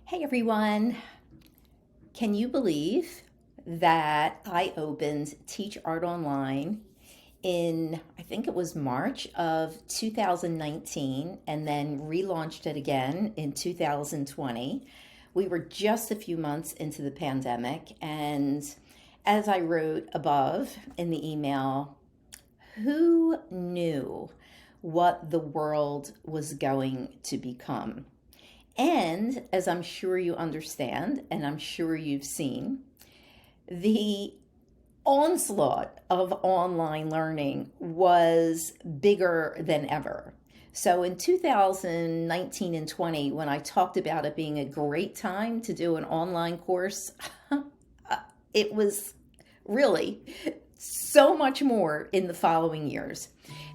Hey everyone, can you believe that I opened Teach Art Online in, I think it was March of 2019, and then relaunched it again in 2020? We were just a few months into the pandemic, and as I wrote above in the email, who knew what the world was going to become? And as I'm sure you understand, and I'm sure you've seen, the onslaught of online learning was bigger than ever. So in 2019 and 20, when I talked about it being a great time to do an online course, it was really so much more in the following years.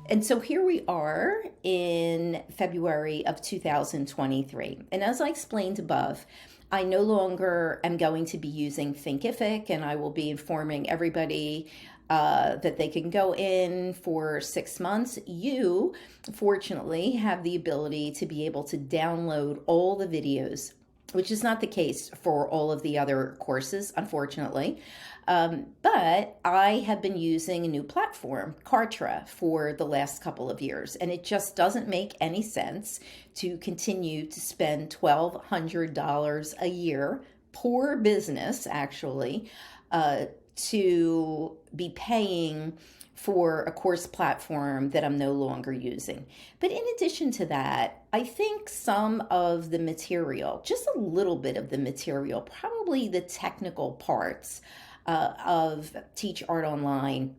And so here we are in February of 2023. And as I explained above, I no longer am going to be using Thinkific, and I will be informing everybody that they can go in for 6 months. You, fortunately, have the ability to be able to download all the videos, which is not the case for all of the other courses, unfortunately. But I have been using a new platform, Kartra, for the last couple of years, and it just doesn't make any sense to continue to spend $1,200 a year, poor business actually, to be paying for a course platform that I'm no longer using. But in addition to that, I think some of the material, just a little bit of the material, probably the technical parts of Teach Art Online,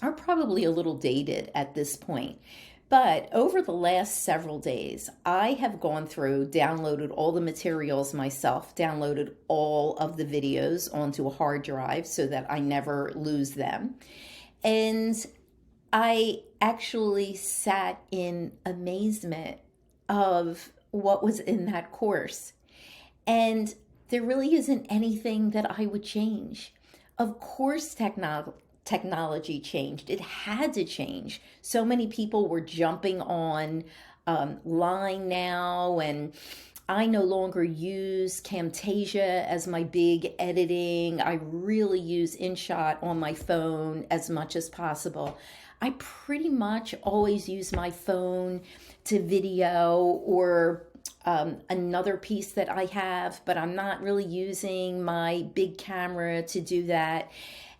are probably a little dated at this point. But over the last several days, I have gone through, downloaded all the materials myself, downloaded all of the videos onto a hard drive so that I never lose them. And I actually sat in amazement of what was in that course. And there really isn't anything that I would change. Of course, technology changed. It had to change. So many people were jumping on line now, and I no longer use Camtasia as my big editing. I really use InShot on my phone as much as possible. I pretty much always use my phone to video or another piece that I have, but I'm not really using my big camera to do that.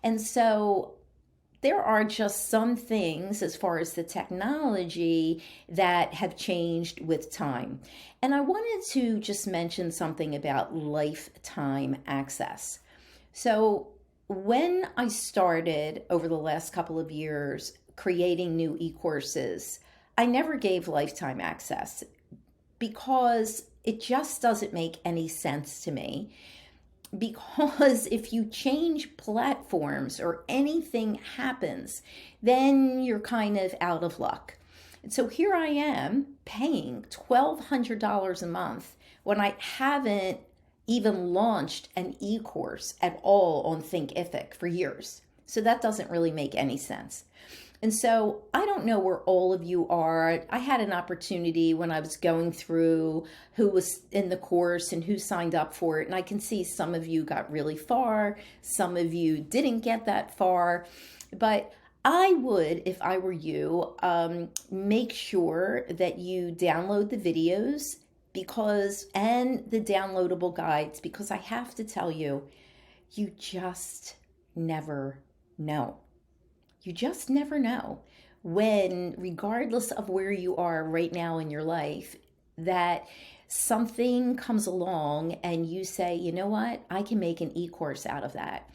And so there are just some things as far as the technology that have changed with time. And I wanted to just mention something about lifetime access. So when I started over the last couple of years creating new e-courses, I never gave lifetime access because it just doesn't make any sense to me. Because if you change platforms or anything happens, then you're kind of out of luck. And so here I am paying $1,200 a month when I haven't even launched an e-course at all on Thinkific for years. So that doesn't really make any sense. And so I don't know where all of you are. I had an opportunity when I was going through who was in the course and who signed up for it. And I can see some of you got really far. Some of you didn't get that far. But I would, if I were you, make sure that you download the videos and the downloadable guides, because I have to tell you, you just never know. You just never know when, regardless of where you are right now in your life, that something comes along and you say, you know what, I can make an e-course out of that.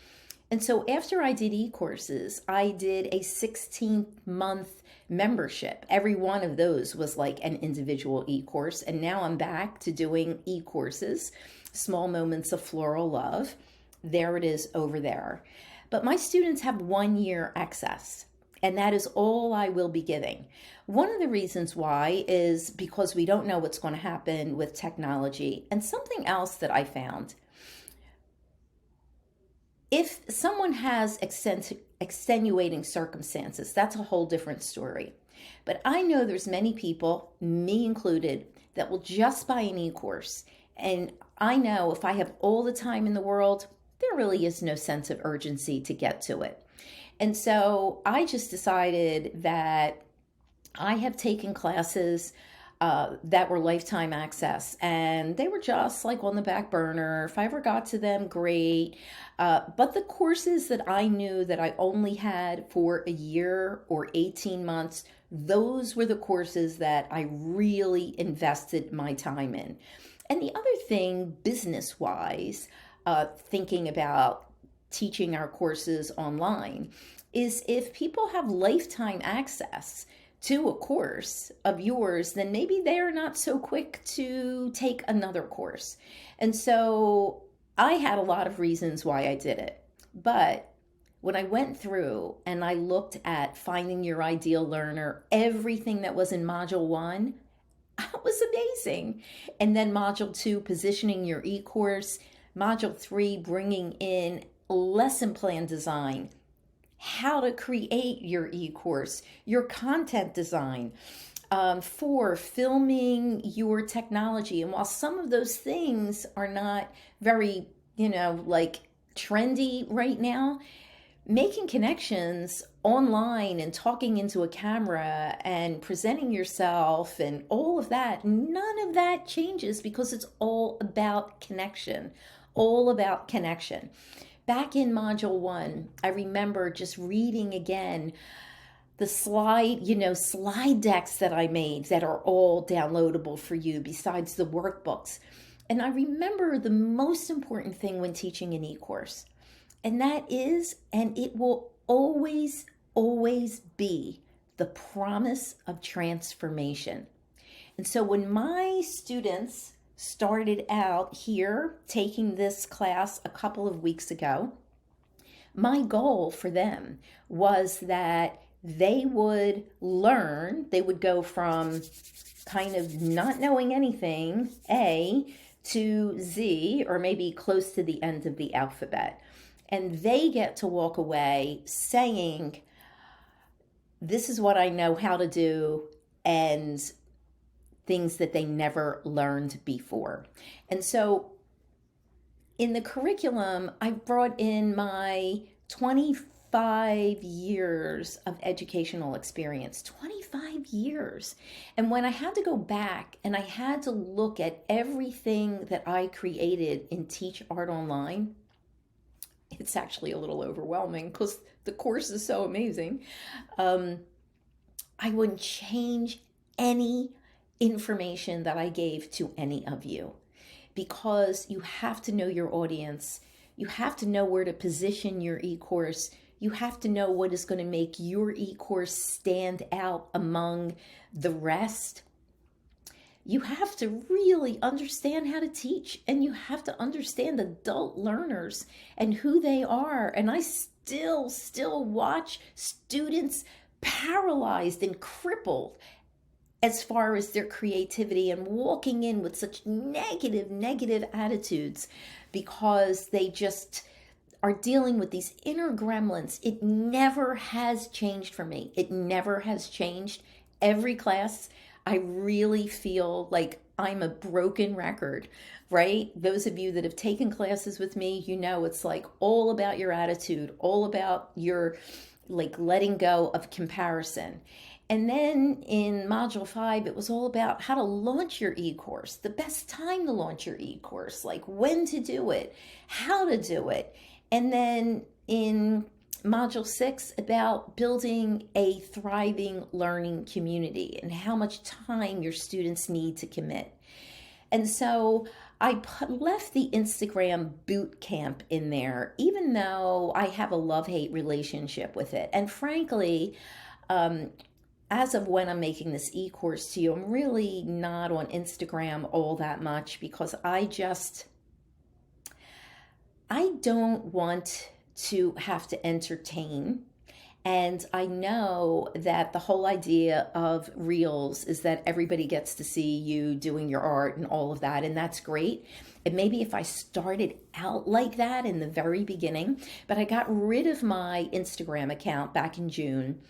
And so after I did e-courses, I did a 16-month membership. Every one of those was like an individual e-course. And now I'm back to doing e-courses, Small Moments of Floral Love. There it is over there. But my students have 1 year access, and that is all I will be giving. One of the reasons why is because we don't know what's going to happen with technology. And something else that I found, if someone has extenuating circumstances, that's a whole different story. But I know there's many people, me included, that will just buy an e-course And I know if I have all the time in the world, there really is no sense of urgency to get to it. And so I just decided that I have taken classes that were lifetime access, and they were just like on the back burner. If I ever got to them, great. But the courses that I knew that I only had for a year or 18 months, those were the courses that I really invested my time in. And the other thing, business wise, thinking about teaching our courses online, is if people have lifetime access to a course of yours, then maybe they're not so quick to take another course. And so I had a lot of reasons why I did it. But when I went through and I looked at finding your ideal learner, everything that was in module one, it was amazing. And then module two, positioning your e-course, module three, bringing in lesson plan design, how to create your e-course, your content design, for filming your technology. And while some of those things are not very, like trendy right now, making connections online and talking into a camera and presenting yourself and all of that, none of that changes because it's all about connection, all about connection. Back in module one, I remember just reading again the slide decks that I made that are all downloadable for you besides the workbooks. And I remember the most important thing when teaching an e-course, and that is, and it will always, always be, the promise of transformation. And so when my students started out here taking this class a couple of weeks ago, my goal for them was that they would learn, they would go from kind of not knowing anything, A, to Z, or maybe close to the end of the alphabet. And they get to walk away saying, this is what I know how to do, and things that they never learned before. And so in the curriculum, I brought in my 25 years of educational experience, 25 years. And when I had to go back and I had to look at everything that I created in Teach Art Online, it's actually a little overwhelming because the course is so amazing. I wouldn't change any information that I gave to any of you, because you have to know your audience. You have to know where to position your e-course. You have to know what is going to make your e-course stand out among the rest. You have to really understand how to teach, and you have to understand adult learners and who they are. And I still watch students paralyzed and crippled as far as their creativity, and walking in with such negative attitudes because they just are dealing with these inner gremlins. It never has changed for me. It never has changed. Every class, I really feel like I'm a broken record, right? Those of you that have taken classes with me, it's like all about your attitude, all about your letting go of comparison. And then in module 5, it was all about how to launch your e-course, the best time to launch your e-course, like when to do it, how to do it. And then in module 6, about building a thriving learning community and how much time your students need to commit. And so I left the Instagram boot camp in there, even though I have a love-hate relationship with it. And frankly, as of when I'm making this e-course to you, I'm really not on Instagram all that much because I don't want to have to entertain. And I know that the whole idea of Reels is that everybody gets to see you doing your art and all of that, and that's great. And maybe if I started out like that in the very beginning, but I got rid of my Instagram account back in June,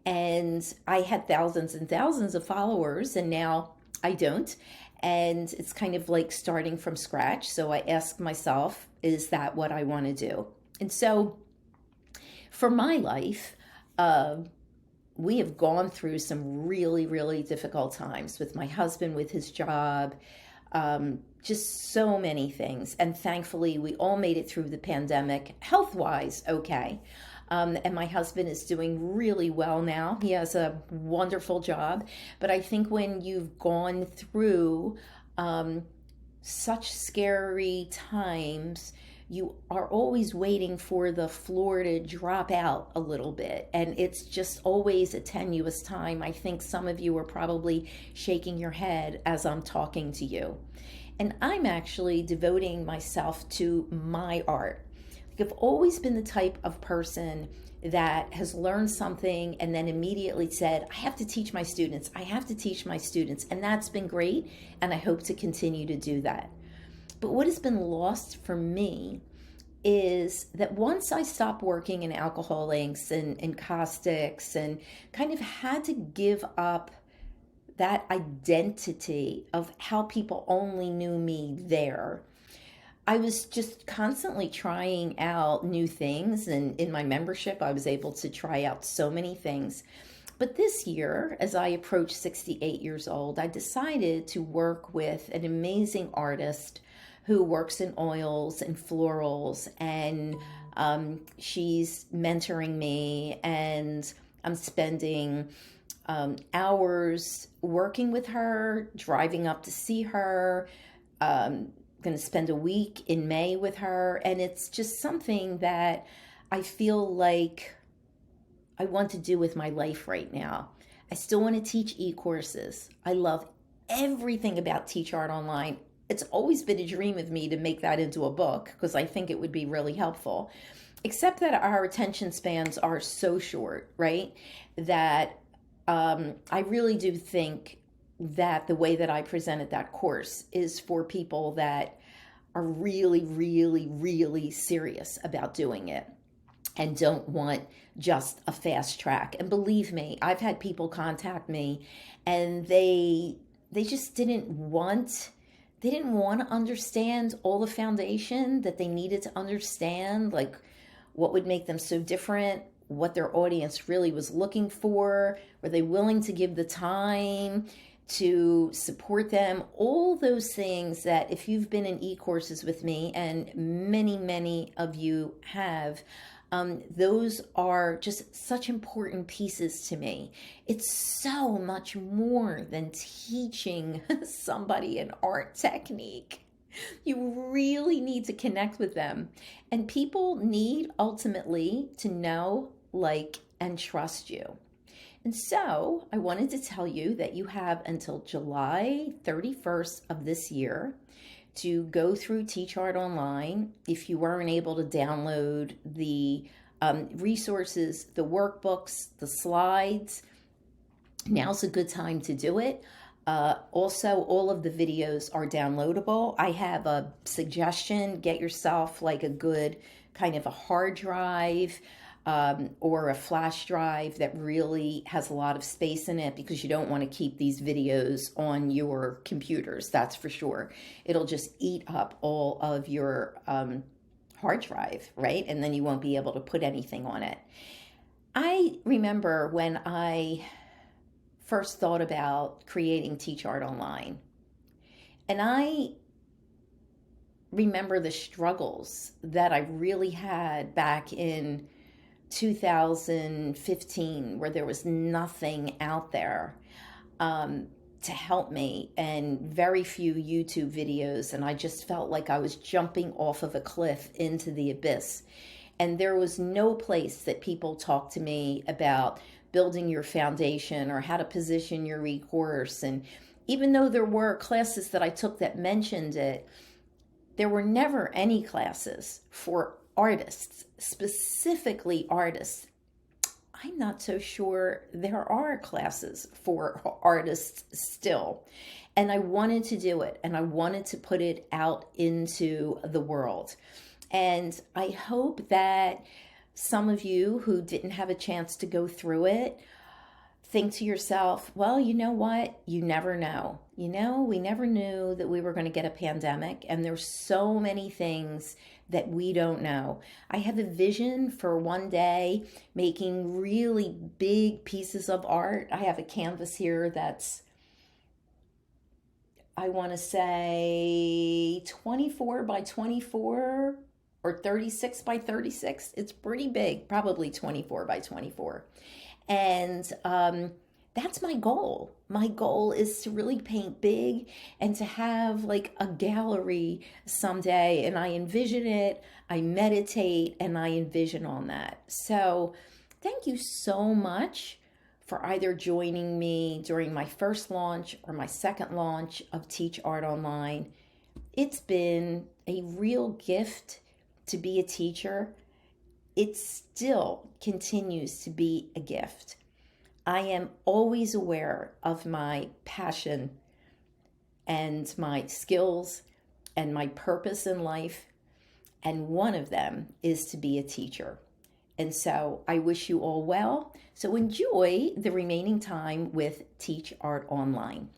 and I had thousands and thousands of followers, and now I don't. And it's kind of like starting from scratch. So I ask myself, is that what I want to do? And so for my life, uh, we have gone through some really, really difficult times with my husband, with his job, just so many things. And thankfully, we all made it through the pandemic health wise, okay. And my husband is doing really well now. He has a wonderful job. But I think when you've gone through such scary times, you are always waiting for the floor to drop out a little bit. And it's just always a tenuous time. I think some of you are probably shaking your head as I'm talking to you. And I'm actually devoting myself to my art. Like, I've always been the type of person that has learned something and then immediately said, I have to teach my students. I have to teach my students. And that's been great. And I hope to continue to do that. But what has been lost for me is that once I stopped working in alcohol inks and caustics and kind of had to give up that identity of how people only knew me there, I was just constantly trying out new things. And in my membership, I was able to try out so many things. But this year, as I approached 68 years old, I decided to work with an amazing artist who works in oils and florals, and she's mentoring me, and I'm spending hours working with her, driving up to see her, going to spend a week in May with her, and it's just something that I feel like I want to do with my life right now. I still want to teach e-courses. I love everything about Teach Art Online. It's always been a dream of me to make that into a book because I think it would be really helpful. Except that our attention spans are so short, right? That I really do think that the way that I presented that course is for people that are really, really, really serious about doing it and don't want just a fast track. And believe me, I've had people contact me and they just didn't want to understand all the foundation that they needed to understand, like what would make them so different, what their audience really was looking for, were they willing to give the time to support them, all those things that if you've been in e-courses with me, and many, many of you have, those are just such important pieces to me. It's so much more than teaching somebody an art technique. You really need to connect with them. And people need ultimately to know, like, and trust you. And so I wanted to tell you that you have until July 31st of this year to go through Teach Art Online. If you weren't able to download the resources, the workbooks, the slides, now's a good time to do it. Also, all of the videos are downloadable. I have a suggestion: get yourself like a good kind of a hard drive or a flash drive that really has a lot of space in it, because you don't want to keep these videos on your computers, that's for sure. It'll just eat up all of your hard drive, right? And then you won't be able to put anything on it. I remember when I first thought about creating Teach Art Online, and I remember the struggles that I really had back in 2015, where there was nothing out there to help me, and very few YouTube videos, and I just felt like I was jumping off of a cliff into the abyss. And there was no place that people talked to me about building your foundation or how to position your e-course. And even though there were classes that I took that mentioned it, there were never any classes for artists, specifically artists. I'm not so sure there are classes for artists still. And I wanted to do it, and I wanted to put it out into the world. And I hope that some of you who didn't have a chance to go through it think to yourself, well, you know what? You never know. We never knew that we were going to get a pandemic, and there's so many things that we don't know. I have a vision for one day making really big pieces of art. I have a canvas here that's, I want to say 24 by 24 or 36 by 36. It's pretty big, probably 24 by 24. And that's my goal. My goal is to really paint big and to have like a gallery someday. And I envision it, I meditate, and I envision on that. So thank you so much for either joining me during my first launch or my second launch of Teach Art Online. It's been a real gift to be a teacher. It still continues to be a gift. I am always aware of my passion and my skills and my purpose in life, and one of them is to be a teacher. And so I wish you all well. So enjoy the remaining time with Teach Art Online.